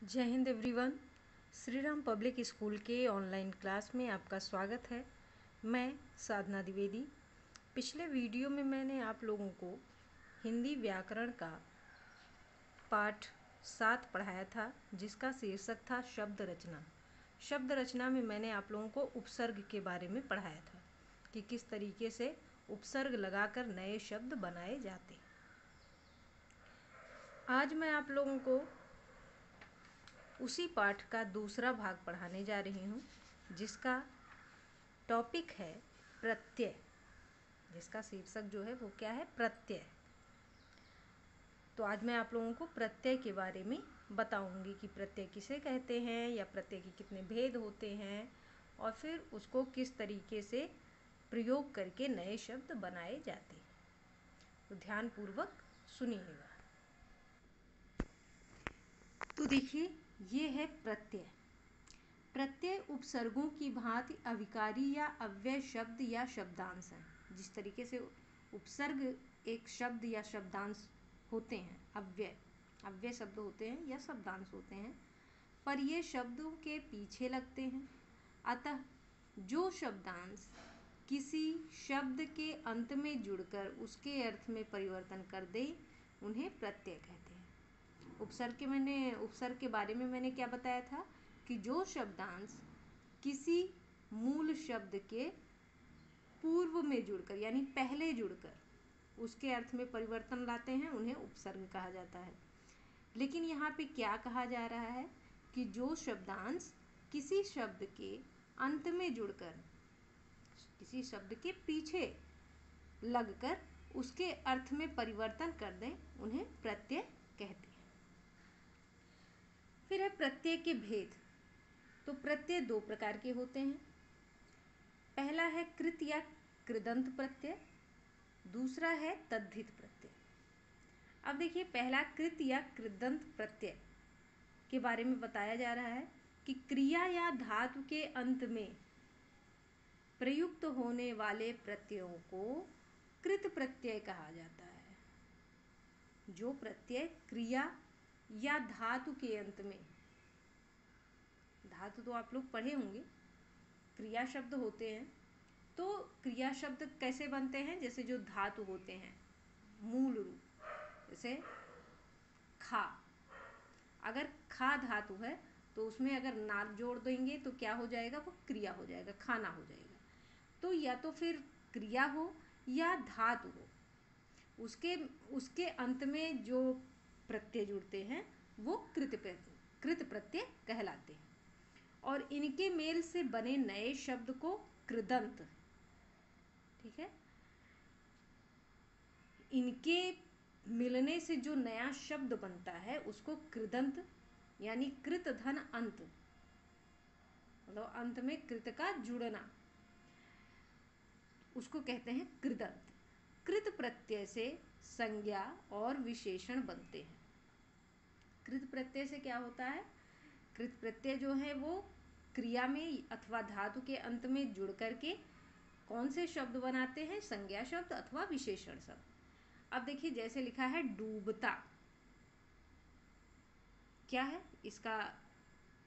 जय Hind everyone. Shri Ram public school के online class में आपका स्वागत है। मैं साधना द्विवेदी। पिछले वीडियो में मैंने आप लोगों को हिंदी व्याकरण का पाठ 7 पढ़ाया था, जिसका शीर्षक था शब्द रचना। शब्द रचना में मैंने आप लोगों को उपसर्ग के बारे में पढ़ाया था कि किस तरीके से उपसर्ग लगाकर नए शब्द बनाए जाते। आज मैं आप लोगों को उसी पाठ का दूसरा भाग पढ़ाने जा रही हूँ, जिसका टॉपिक है प्रत्यय, जिसका शीर्षक जो है वो क्या है, प्रत्यय। तो आज मैं आप लोगों को प्रत्यय के बारे में बताऊंगी कि प्रत्यय किसे कहते हैं या प्रत्यय के कितने भेद होते हैं और फिर उसको किस तरीके से प्रयोग करके नए शब्द बनाए जाते हैं। तो ध्यानपूर्वक सुनिएगा। तो देखिए, ये है प्रत्यय। प्रत्यय उपसर्गों की भांति अविकारी या अव्यय शब्द या शब्दांश है। जिस तरीके से उपसर्ग एक शब्द या शब्दांश होते हैं, अव्यय शब्द होते हैं या शब्दांश होते हैं, पर ये शब्दों के पीछे लगते हैं। अतः जो शब्दांश किसी शब्द के अंत में जुड़कर उसके अर्थ में परिवर्तन कर दे, उन्हें प्रत्यय कहते हैं। उपसर्ग के बारे में मैंने क्या बताया था कि जो शब्दांश किसी मूल शब्द के पूर्व में जुड़कर यानी पहले जुड़कर उसके अर्थ में परिवर्तन लाते हैं, उन्हें उपसर्ग कहा जाता है। लेकिन यहाँ पे क्या कहा जा रहा है कि जो शब्दांश किसी शब्द के अंत में जुड़कर किसी शब्द के पीछे लगकर उसके अर्थ में परिवर्तन कर दें, उन्हें प्रत्यय कहते हैं। फिर है प्रत्यय के भेद। तो प्रत्यय 2 प्रकार के होते हैं। पहला है कृत या कृदंत प्रत्यय, दूसरा है तद्धित प्रत्यय। अब देखिए, पहला कृत या कृदंत प्रत्यय के बारे में बताया जा रहा है कि क्रिया या धातु के अंत में प्रयुक्त होने वाले प्रत्ययों को कृत प्रत्यय कहा जाता है। जो प्रत्यय क्रिया या धातु के अंत में, धातु तो आप लोग पढ़े होंगे, क्रिया शब्द होते हैं। तो क्रिया शब्द कैसे बनते हैं? जैसे जो धातु होते हैं मूल रूप, जैसे खा, अगर खा धातु है तो उसमें अगर नार जोड़ देंगे तो क्या हो जाएगा? वो क्रिया हो जाएगा, खाना हो जाएगा। तो या तो फिर क्रिया हो या धातु हो, उसके अंत में जो प्रत्यय जुड़ते हैं वो कृत प्रत्यय कहलाते हैं। और इनके मेल से बने नए शब्द को कृदंत, ठीक है, इनके मिलने से जो नया शब्द बनता है उसको कृदंत यानी कृत धन अंत, मतलब अंत में कृत का जुड़ना, उसको कहते हैं कृदंत। कृत प्रत्यय से संज्ञा और विशेषण बनते हैं। कृत प्रत्यय से क्या होता है? कृत प्रत्यय जो है वो क्रिया में अथवा धातु के अंत में जुड़ करके कौन से शब्द बनाते हैं? संज्ञा शब्द अथवा विशेषण शब्द। अब देखिए, जैसे लिखा है डूबता, क्या है इसका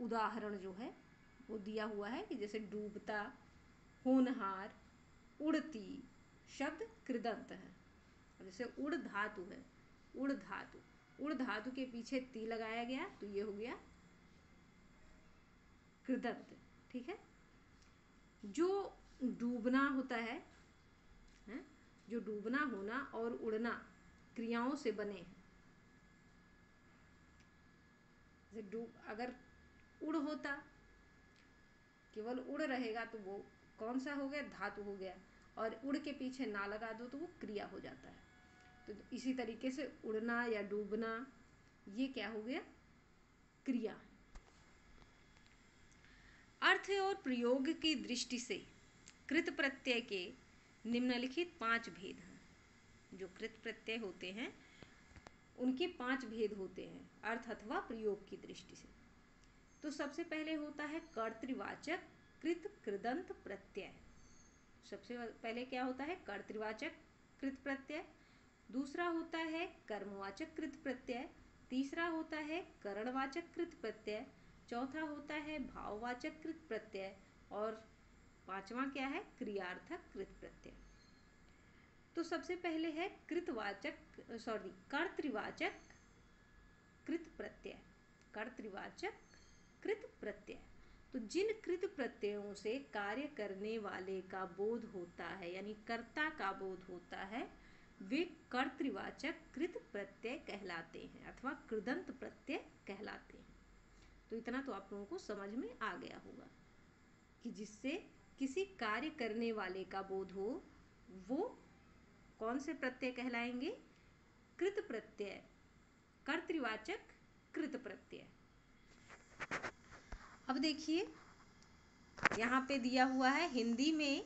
उदाहरण जो है वो दिया हुआ है कि जैसे डूबता, होनहार, उड़ती शब्द कृदंत है। जैसे उड़ धातु है, उड़ धातु के पीछे ती लगाया गया तो ये हो गया कृदंत, ठीक है। जो डूबना होता है, जो डूबना, होना और उड़ना क्रियाओं से बने हैं। जैसे अगर उड़ होता, केवल उड़ रहेगा तो वो कौन सा हो गया? धातु हो गया। और उड़ के पीछे ना लगा दो तो वो क्रिया हो जाता है। तो इसी तरीके से उड़ना या डूबना ये क्या हो गया? क्रिया। अर्थ और प्रयोग की दृष्टि से कृत प्रत्यय के निम्नलिखित 5 भेद हैं। जो कृत प्रत्यय होते हैं उनके 5 भेद होते हैं अर्थ अथवा प्रयोग की दृष्टि से। तो सबसे पहले होता है कर्तृवाचक कृत कृदंत प्रत्यय। सबसे पहले क्या होता है? कर्तृवाचक कृत प्रत्यय। दूसरा होता है कर्मवाचक कृत प्रत्यय। तीसरा होता है करणवाचक कृत प्रत्यय, चौथा होता है भाववाचक कृत प्रत्यय और पांचवा क्या है, क्रियार्थक कृत प्रत्यय। तो सबसे पहले है कर्तृवाचक कृत प्रत्यय। कर्तृवाचक कृत प्रत्यय, तो जिन कृत प्रत्ययों से कार्य करने वाले का बोध होता है यानी कर्ता का बोध होता है, वे कर्तृवाचक कृत प्रत्यय कहलाते हैं अथवा कृदंत प्रत्यय कहलाते हैं। तो इतना तो आप लोगों को समझ में आ गया होगा कि जिससे किसी कार्य करने वाले का बोध हो वो कौन से प्रत्यय कहलाएंगे, कृत प्रत्यय, कर्तृवाचक कृत प्रत्यय। अब देखिए यहाँ पे दिया हुआ है हिंदी में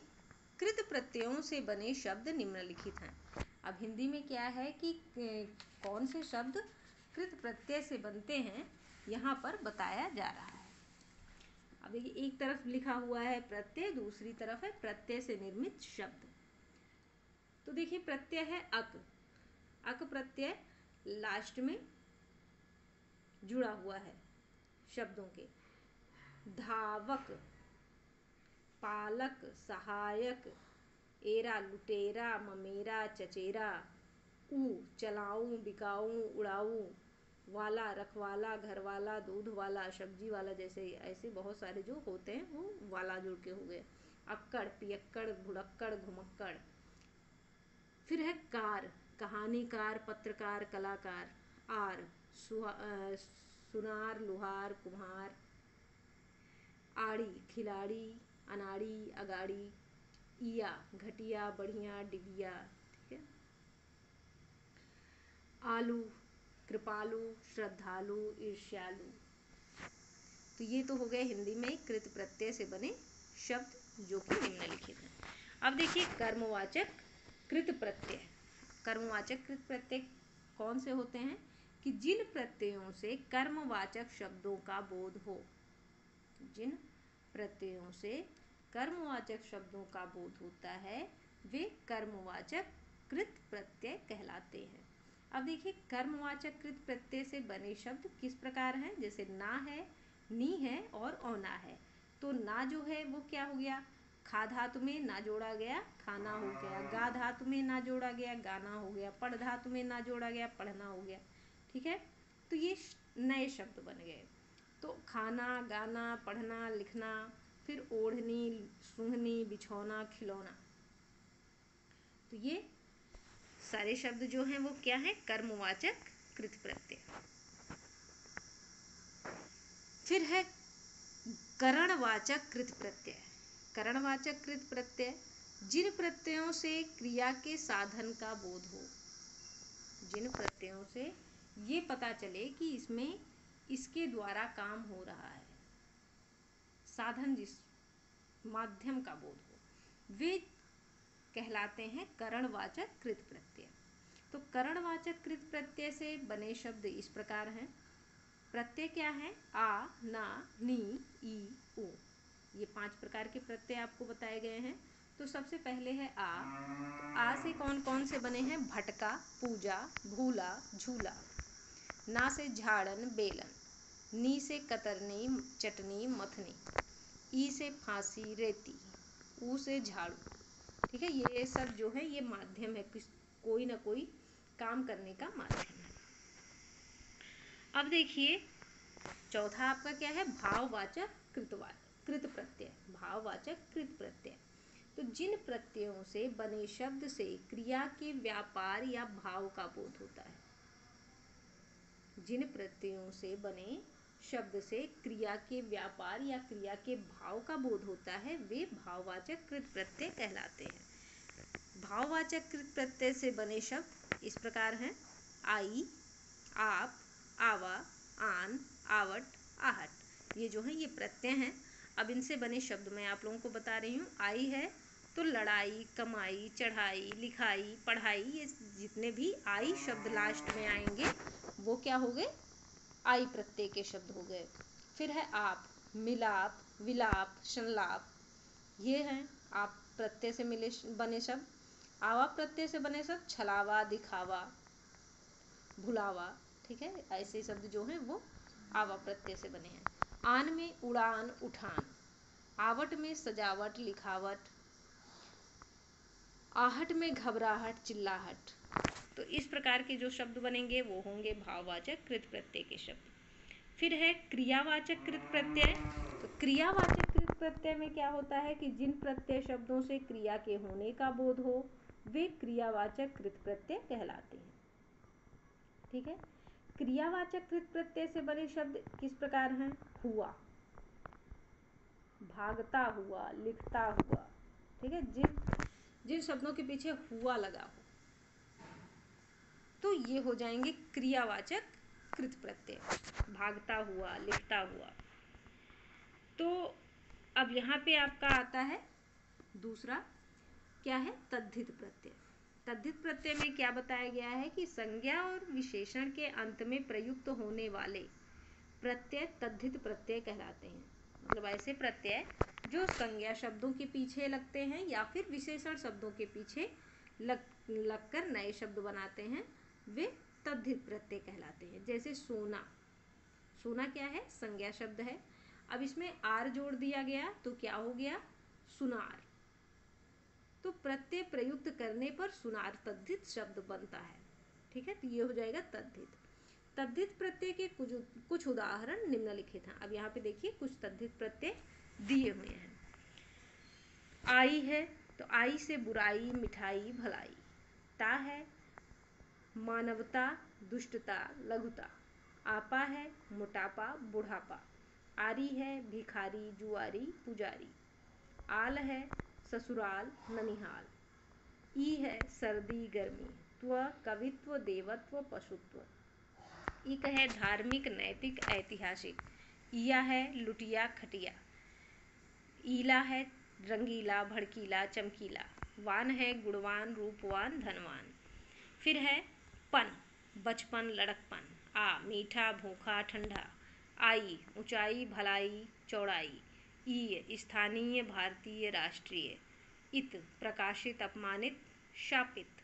कृत प्रत्ययों से बने शब्द निम्नलिखित हैं। अब हिंदी में क्या है कि कौन से शब्द कृत प्रत्यय से बनते हैं यहाँ पर बताया जा रहा है। अब देखिए एक तरफ लिखा हुआ है प्रत्यय, दूसरी तरफ है प्रत्यय से निर्मित शब्द। तो देखिए प्रत्यय है अक। अक प्रत्यय लास्ट में जुड़ा हुआ है शब्दों के। धावक, पालक, सहायक, एरा, लुटेरा, ममेरा, चचेरा, ऊ, चलाऊं, बिकाऊं, उड़ाऊं, वाला, रखवाला, घरवाला, दूध वाला, सब्जी वाला, जैसे ऐसे बहुत सारे जो होते हैं वो वाला जुड़ के हो गए। अक्कड़, पियक्कड़, भुड़क्कड़, घुमक्कड़। फिर है कार, कहानीकार, पत्रकार, कलाकार। आर, सुनार, लुहार, कुम्हार। आड़ी, खिलाड़ी, अनाड़ी, अगाड़ी। इया, घटिया, बढ़िया, डिबिया। ठीक है। आलू, कृपालु, श्रद्धालु, ईर्ष्यालु। तो ये तो हो गए हिंदी में कृत प्रत्यय से बने शब्द जो कि निम्नलिखित हैं। अब देखिए कर्मवाचक कृत प्रत्यय। कर्मवाचक कृत प्रत्यय कौन से होते हैं कि जिन प्रत्ययों से कर्मवाचक शब्दों का बोध हो। जिन प्रत्ययों से कर्मवाचक शब्दों का बोध होता है वे कर्मवाचक कृत प्रत्यय कहलाते हैं। अब देखिए कर्मवाचक कृत प्रत्यय से बने शब्द किस प्रकार हैं, जैसे ना है, नी है और औना है। तो ना जो है वो क्या हो गया, खा धातु में ना जोड़ा गया खाना हो गया, गा धातु में ना जोड़ा गया गाना हो गया, पढ़ धातु में ना जोड़ा गया पढ़ना हो गया। ठीक है, तो ये नए शब्द बन गए। तो खाना, गाना, पढ़ना, लिखना, फिर ओढ़नी, सूंघनी, बिछौना, खिलौना। तो ये सारे शब्द जो हैं वो क्या है, कर्मवाचक कृत प्रत्यय। फिर है करणवाचक कृत प्रत्यय। करणवाचक कृत प्रत्यय जिन प्रत्ययों से क्रिया के साधन का बोध हो। जिन प्रत्ययों से ये पता चले कि इसमें इसके द्वारा काम हो रहा है, साधन जिस माध्यम का बोध हो, वे कहलाते हैं करणवाचक कृत प्रत्यय। तो करणवाचक कृत प्रत्यय से बने शब्द इस प्रकार हैं। प्रत्यय क्या है, आ, ना, नी, ई, उ। ये 5 प्रकार के प्रत्यय आपको बताए गए हैं। तो सबसे पहले है आ। तो आ से कौन कौन से बने हैं, भटका, पूजा, भूला, झूला। ना से झाड़न, बेलन। नी से कतरनी, चटनी, मथनी। ई से फांसी, रेती। ऊ से झाड़ू। ठीक है, ये सब जो है ये माध्यम है, कोई ना कोई काम करने का माध्यम है। अब देखिए चौथा आपका क्या है, भाववाचक कृत प्रत्यय। भाववाचक कृत प्रत्यय तो जिन प्रत्ययों से बने शब्द से क्रिया के व्यापार या भाव का बोध होता है। जिन प्रत्ययों से बने शब्द से क्रिया के व्यापार या क्रिया के भाव का बोध होता है वे भाववाचक कृत प्रत्यय कहलाते हैं। भाववाचक कृत प्रत्यय से बने शब्द इस प्रकार हैं, आई, आप, आवा, आन, आवट, आहट। ये जो है ये प्रत्यय हैं। अब इनसे बने शब्द मैं आप लोगों को बता रही हूँ। आई है तो लड़ाई, कमाई, चढ़ाई, लिखाई, पढ़ाई, ये जितने भी आई शब्द लास्ट में आएंगे वो क्या हो गए, आई प्रत्यय के शब्द हो गए। फिर है आप, मिलाप, विलाप, संलाप, ये हैं आप प्रत्यय से मिले बने शब्द। आवा प्रत्यय से बने शब्द छलावा, दिखावा, भुलावा, ठीक है, ऐसे शब्द जो हैं वो आवा प्रत्यय से बने हैं। आन में उड़ान उठान, आवट में सजावट लिखावट, आहट में घबराहट चिल्लाहट। तो इस प्रकार के जो शब्द बनेंगे वो होंगे भाववाचक कृत प्रत्यय के शब्द। फिर है क्रियावाचक कृत प्रत्यय। तो क्रियावाचक कृत प्रत्यय में क्या होता है कि जिन प्रत्यय शब्दों से क्रिया के होने का बोध हो वे क्रियावाचक कृत प्रत्यय कहलाते हैं। ठीक है, क्रियावाचक कृत प्रत्यय से बने शब्द किस प्रकार हैं? हुआ, भागता हुआ, लिखता हुआ। ठीक है, जिन शब्दों के पीछे हुआ लगा हो तो ये हो जाएंगे क्रियावाचक कृत प्रत्यय, भागता हुआ, लिखता हुआ। तो अब यहाँ पे आपका आता है दूसरा, क्या है? तद्धित प्रत्यय। तद्धित प्रत्यय में क्या बताया गया है कि संज्ञा और विशेषण के अंत में प्रयुक्त होने वाले प्रत्यय तद्धित प्रत्यय कहलाते हैं। मतलब ऐसे प्रत्यय जो संज्ञा शब्दों के पीछे लगते हैं या फिर विशेषण शब्दों के पीछे लगकर नए शब्द बनाते हैं, वे तद्धित प्रत्यय कहलाते हैं। जैसे सोना, सोना क्या है? संज्ञा शब्द है। अब इसमें आर जोड़ दिया गया तो क्या हो गया? सुनार। तो प्रत्यय प्रयुक्त करने पर सुनार तद्धित शब्द बनता है। ठीक है, तो ये हो जाएगा तद्धित। तद्धित प्रत्यय के कुछ उदाहरण निम्नलिखित हैं। अब यहाँ पे देखिए कुछ तद्धित प्रत्यय दिए हुए हैं। आई है तो आई से बुराई, मिठाई, भलाई। ता है मानवता, दुष्टता, लघुता। आपा है मोटापा, बुढ़ापा। आरी है भिखारी, जुआरी, पुजारी। आल है ससुराल, ननिहाल। ई है सर्दी, गर्मी। त्व कवित्व, देवत्व, पशुत्व। इक है धार्मिक, नैतिक, ऐतिहासिक। इया है लुटिया, खटिया। ईला है रंगीला, भड़कीला, चमकीला। वान है गुणवान, रूपवान, धनवान। फिर है पन, बचपन, लड़कपन। आ मीठा, भूखा, ठंडा। आई ऊंचाई, भलाई, चौड़ाई। ई स्थानीय, भारतीय, राष्ट्रीय। इत प्रकाशित, अपमानित, शापित।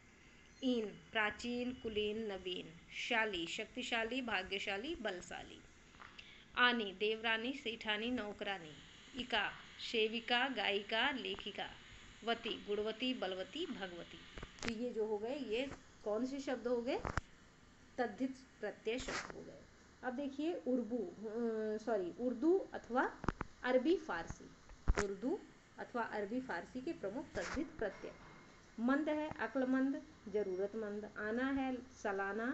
इन प्राचीन, कुलीन, नवीन। शाली शक्तिशाली, भाग्यशाली, बलशाली। आनी देवरानी, सेठानी, नौकरानी। इका सेविका, गायिका, लेखिका। वती गुणवती, बलवती, भगवती। तो ये जो हो गए ये कौन से शब्द हो गए? तद्धित प्रत्यय शब्द हो गए। अब देखिए उर्दू अथवा अरबी फारसी। उर्दू अथवा अरबी फारसी के प्रमुख तद्धित प्रत्यय। मंद है अक्लमंद, जरूरतमंद। आना है सालाना,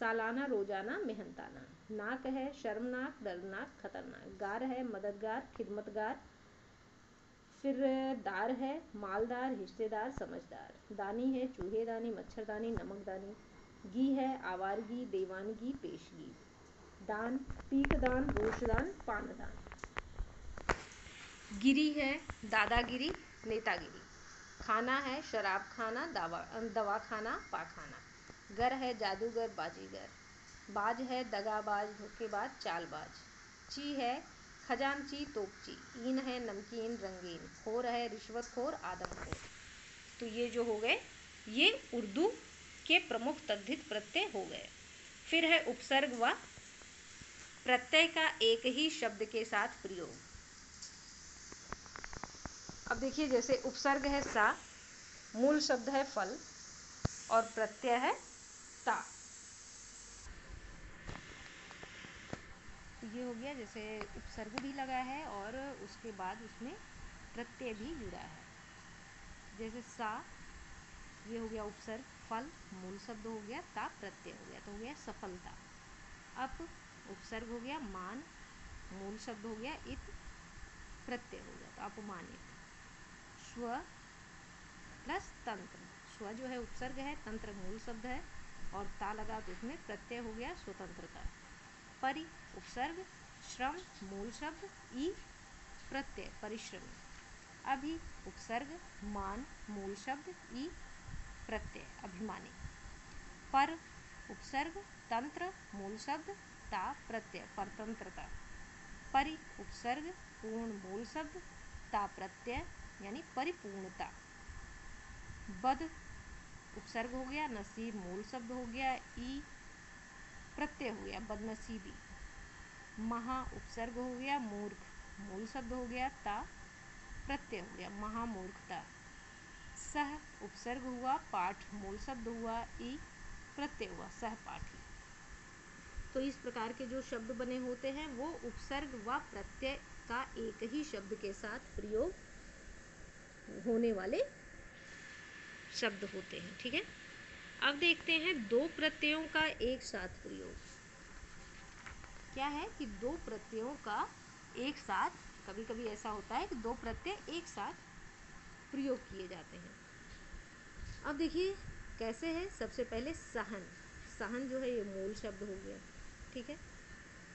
सालाना, रोजाना, मेहनताना। नाक है शर्मनाक, दर्दनाक, खतरनाक। गार है मददगार, खिदमतगार। फिर दार है मालदार, हिस्सेदार, समझदार। दानी है चूहेदानी, मच्छरदानी, नमकदानी। गी है आवारगी, देवानगी, पेशगी। दान पीकदान, रोशदान, पानदान। गिरी है दादागिरी, नेतागिरी। खाना है शराब खाना, दवाखाना, पाखाना। गर है जादूगर, बाजीगर। बाज है दगाबाज, धोखेबाज, चालबाज। ची है खजांची, तोपची। ईन है नमकीन, रंगीन। खोर है रिश्वतखोर, आदमखोर। तो ये जो हो गए ये उर्दू के प्रमुख तद्धित प्रत्यय हो गए। फिर है उपसर्ग व प्रत्यय का एक ही शब्द के साथ प्रयोग। अब देखिए जैसे उपसर्ग है सा, मूल शब्द है फल और प्रत्यय है ता। ये हो गया, जैसे उपसर्ग भी लगा है और उसके बाद उसमें प्रत्यय भी जुड़ा है। जैसे सा ये हो गया उपसर्ग, फल मूल शब्द हो गया, ता प्रत्यय हो गया, तो हो गया सफलता। अप उपसर्ग हो गया, मान मूल शब्द हो गया, इत प्रत्यय हो गया, तो अपमानित। स्व प्लस तंत्र, स्व जो है उपसर्ग है, तंत्र मूल शब्द है और ता लगा तो उसमें प्रत्यय हो गया स्वतंत्रता। परि उपसर्ग, श्रम मूल शब्द, ई प्रत्यय परिश्रम। अभि उपसर्ग, मान मूल शब्द, ई प्रत्यय अभिमानी। पर उपसर्ग, तंत्र मूल शब्द, ता प्रत्यय परतंत्रता। परि उपसर्ग, पूर्ण मूल शब्द, ता प्रत्यय यानी परिपूर्णता। बद उपसर्ग हो गया, नसीब मूल शब्द हो गया, ई प्रत्यय हो गया बदनसीबी, महा उपसर्ग हो गया, मूर्ख मूल शब्द हो गया, ता प्रत्यय हो गया महामूर्खता, सह उपसर्ग हुआ, पाठ मूल शब्द हुआ, ई प्रत्यय हुआ सहपाठी। तो इस प्रकार के जो शब्द बने होते हैं वो उपसर्ग व प्रत्यय का एक ही शब्द के साथ प्रयोग होने वाले शब्द होते हैं। ठीक है, अब देखते हैं दो प्रत्ययों का एक साथ प्रयोग। क्या है कि दो प्रत्ययों का एक साथ, कभी कभी ऐसा होता है कि दो प्रत्यय एक साथ प्रयोग किए जाते हैं। अब देखिए कैसे है। सबसे पहले सहन, सहन जो है ये मूल शब्द हो गया। ठीक है,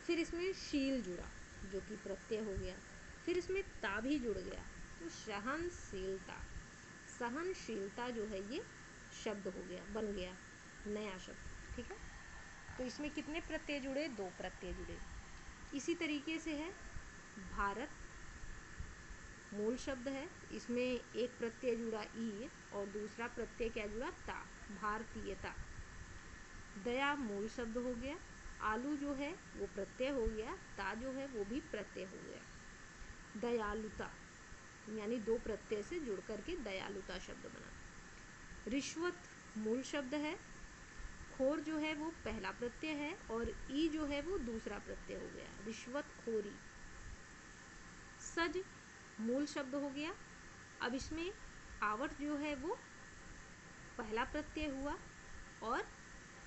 फिर इसमें शील जुड़ा जो कि प्रत्यय हो गया, फिर इसमें ता भी जुड़ गया तो सहनशीलता, सहनशीलता जो है ये शब्द हो गया, बन गया नया शब्द। ठीक है, तो इसमें कितने प्रत्यय जुड़े? दो प्रत्यय जुड़े। इसी तरीके से है भारत, मूल शब्द है, इसमें एक प्रत्यय जुड़ा ई और दूसरा प्रत्यय क्या जुड़ा? ता, भारतीयता। दया मूल शब्द हो गया, आलू जो है वो प्रत्यय हो गया, ता जो है वो भी प्रत्यय हो गया। दयालुता यानी दो प्रत्यय से जुड़ करके दयालुता शब्द बना। रिश्वत मूल शब्द है, खोर जो है वो पहला प्रत्यय है और ई जो है वो दूसरा प्रत्यय हो गया, रिश्वत खोरी। सज मूल शब्द हो गया, अब इसमें आवट जो है वो पहला प्रत्यय हुआ और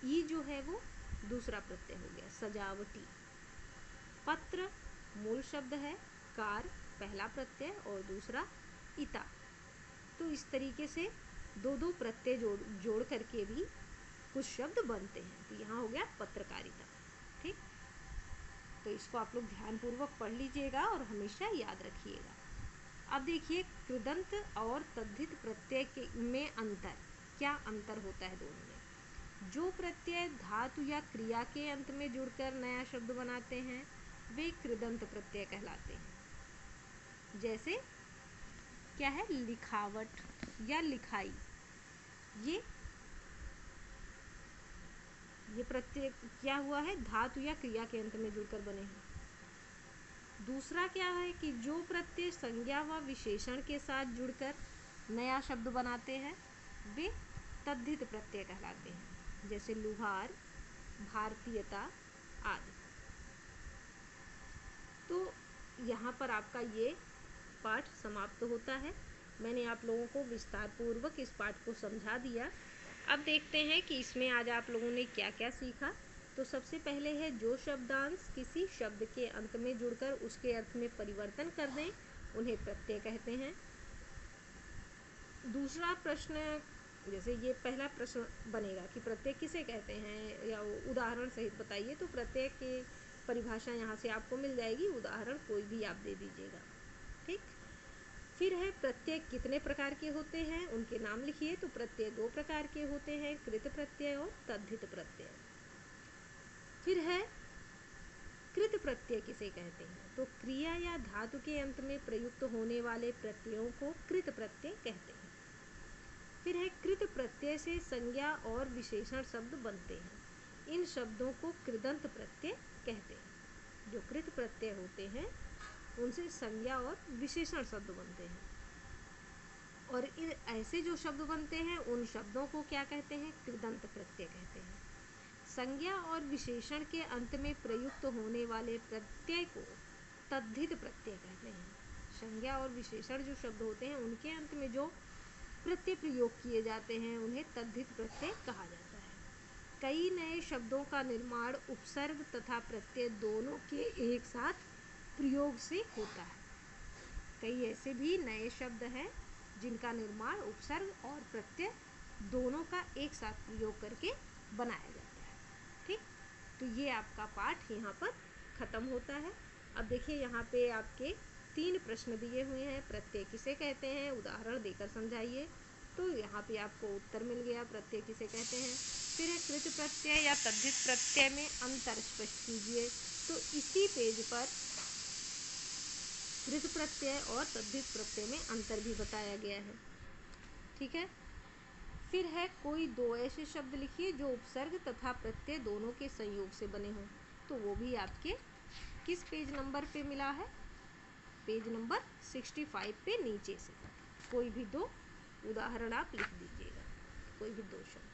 ई जो है वो दूसरा प्रत्यय हो गया, सजावटी। पत्र मूल शब्द है, कार पहला प्रत्यय और दूसरा इता। तो इस तरीके से दो दो प्रत्यय जोड़ करके भी कुछ शब्द बनते हैं। तो यहाँ हो गया पत्रकारिता। ठीक, तो इसको आप लोग ध्यानपूर्वक पढ़ लीजिएगा और हमेशा याद रखिएगा। अब देखिए कृदंत और तद्धित प्रत्यय में अंतर, क्या अंतर होता है दोनों में? जो प्रत्यय धातु या क्रिया के अंत में जुड़कर नया शब्द बनाते हैं वे कृदंत प्रत्यय कहलाते हैं। जैसे क्या है? लिखावट या लिखाई, ये प्रत्यय क्या हुआ है? धातु या क्रिया के अंत में जुड़कर बने हैं। दूसरा क्या है कि जो प्रत्यय संज्ञा व विशेषण के साथ जुड़कर नया शब्द बनाते हैं वे तद्धित प्रत्यय कहलाते हैं। जैसे लुहार, भारतीयता आदि। तो यहाँ पर आपका ये पाठ समाप्त होता है। मैंने आप लोगों को विस्तार पूर्वक इस पाठ को समझा दिया। अब देखते हैं कि इसमें आज आप लोगों ने क्या क्या सीखा। तो सबसे पहले है जो शब्दांश किसी शब्द के अंत में जुड़कर उसके अर्थ में परिवर्तन कर दें उन्हें प्रत्यय कहते हैं। दूसरा प्रश्न, जैसे ये पहला प्रश्न बनेगा कि प्रत्यय किसे कहते हैं या उदाहरण सहित बताइए, तो प्रत्यय की परिभाषा यहाँ से आपको मिल जाएगी, उदाहरण कोई भी आप दे दीजिएगा। ठीक, फिर है प्रत्यय कितने प्रकार के होते हैं उनके नाम लिखिए। तो प्रत्यय दो प्रकार के होते हैं, कृत प्रत्यय और तद्धित प्रत्यय। फिर है कृत प्रत्यय किसे कहते हैं? तो क्रिया या धातु के अंत में प्रयुक्त होने वाले प्रत्ययों को कृत प्रत्यय कहते हैं। फिर है कृत प्रत्यय से संज्ञा और विशेषण शब्द बनते हैं, इन शब्दों को कृदंत प्रत्यय कहते हैं। जो कृत प्रत्यय होते हैं उनसे संज्ञा और विशेषण शब्द बनते हैं और इन ऐसे जो शब्द बनते हैं उन शब्दों को क्या कहते हैं? कृदंत प्रत्यय कहते हैं। संज्ञा और विशेषण के अंत में प्रयुक्त होने वाले प्रत्यय को तद्धित प्रत्यय कहते हैं। संज्ञा और विशेषण जो शब्द होते हैं उनके अंत में जो प्रत्यय प्रयोग किए जाते हैं उन्हें तद्धित प्रत्यय कहा जाता है। कई नए शब्दों का निर्माण उपसर्ग तथा प्रत्यय दोनों के एक साथ प्रयोग से होता है। कई ऐसे भी नए शब्द हैं जिनका निर्माण उपसर्ग और प्रत्यय दोनों का एक साथ प्रयोग करके बनाया जाता है। ठीक, तो ये आपका पाठ यहाँ पर ख़त्म होता है। अब देखिए यहाँ पे आपके 3 प्रश्न दिए हुए हैं। प्रत्यय किसे कहते हैं, उदाहरण देकर समझाइए। तो यहाँ पे आपको उत्तर मिल गया, प्रत्यय किसे कहते हैं। फिर है कृत प्रत्यय या तद्धित प्रत्यय में अंतर स्पष्ट कीजिए। तो इसी पेज पर कृत प्रत्यय और तद्धित प्रत्यय में अंतर भी बताया गया है। ठीक है, फिर है कोई दो ऐसे शब्द लिखिए जो उपसर्ग तथा प्रत्यय दोनों के संयोग से बने हों। तो वो भी आपके किस पेज नंबर पे मिला है? पेज नंबर 65 पे नीचे से कोई भी दो उदाहरण आप लिख दीजिएगा, कोई भी दो शब्द।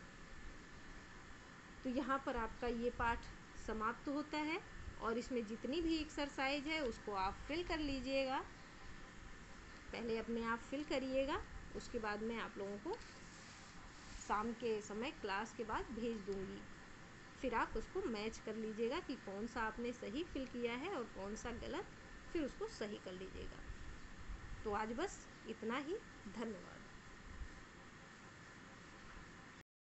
तो यहाँ पर आपका ये पाठ समाप्त होता है और इसमें जितनी भी एक्सरसाइज है उसको आप फिल कर लीजिएगा। पहले अपने आप फिल करिएगा, उसके बाद मैं आप लोगों को शाम के समय क्लास के बाद भेज दूँगी। फिर आप उसको मैच कर लीजिएगा कि कौन सा आपने सही फिल किया है और कौन सा गलत, फिर उसको सही कर लीजिएगा। तो आज बस इतना ही। धन्यवाद।